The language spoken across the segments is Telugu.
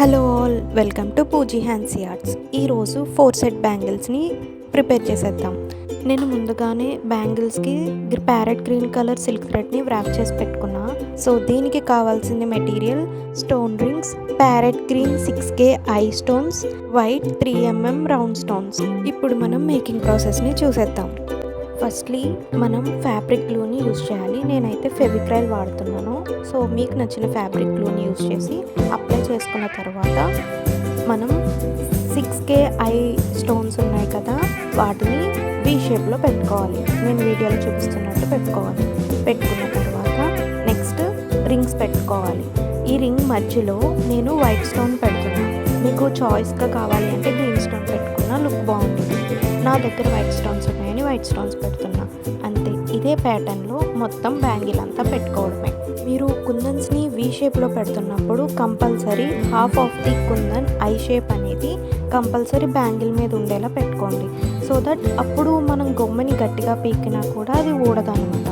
Hello all, welcome to Pooji handy arts. ఈరోజు 4 సెట్ బ్యాంగిల్స్ని ప్రిపేర్ చేసేద్దాం. నేను ముందుగానే బ్యాంగిల్స్కి ప్యారెట్ గ్రీన్ కలర్ సిల్క్ థ్రెడ్ని వ్రాప్ చేసి పెట్టుకున్నా. సో దీనికి కావాల్సిన material stone rings, parrot green 6K eye stones, white 3mm round stones. ఇప్పుడు మనం మేకింగ్ ప్రాసెస్ని చూసేద్దాం. ఫస్ట్లీ మనం ఫ్యాబ్రిక్ గ్లూని యూజ్ చేయాలి. నేనైతే ఫెవిక్రైల్ వాడుతున్నాను. సో మీకు నచ్చిన ఫ్యాబ్రిక్ గ్లూని యూజ్ చేసి అప్లై చేసుకున్న తర్వాత మనం 6K ఐ స్టోన్స్ ఉన్నాయి కదా, వాటిని వీ షేప్లో పెట్టుకోవాలి. నేను వీడియోలో చూపిస్తున్నట్టు పెట్టుకోవాలి. పెట్టుకున్న తర్వాత నెక్స్ట్ రింగ్స్ పెట్టుకోవాలి. ఈ రింగ్ మధ్యలో నేను వైట్ స్టోన్ పెడుతున్నాను. మీకు చాయిస్గా కావాలి అంటే గ్రీన్ స్టోన్ పెట్టుకున్నా లుక్ బాగుంటుంది. నా దగ్గర వైట్ స్టోన్స్ ఉన్నాయని వైట్ స్టోన్స్ పెడుతున్నా. అంతే, ఇదే ప్యాటర్న్లో మొత్తం బ్యాంగిల్ అంతా పెట్టుకోవడమే. మీరు కుందన్స్ని వీ షేప్లో పెడుతున్నప్పుడు compulsory half of the kundan eye shape అనేది కంపల్సరీ బ్యాంగిల్ మీద ఉండేలా పెట్టుకోండి. సో దట్ అప్పుడు మనం గొమ్మని గట్టిగా పీకినా కూడా అది ఊడదనమాట.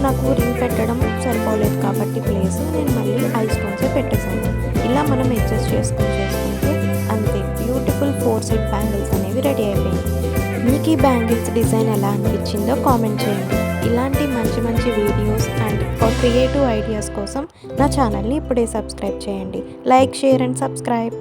నాకు రింగ్ పెట్టడం సరిపోలేదు కాబట్టి ప్లేస్ నేను మళ్ళీ ఐ స్టోన్సే పెట్టేశాను. ఇలా మనం అడ్జస్ట్ చేసుకుంటే అంతే, బ్యూటిఫుల్ 4 సెట్ బ్యాంగిల్స్ అనేవి రెడీ అయిపోయింది. మీకు ఈ బ్యాంగిల్స్ డిజైన్ ఎలా అనిపించిందో కామెంట్ చేయండి. ఇలాంటి videos and for creative ideas కోసం నా ఛానల్ని ఇప్పుడే సబ్స్క్రైబ్ చేయండి. Like, share and subscribe.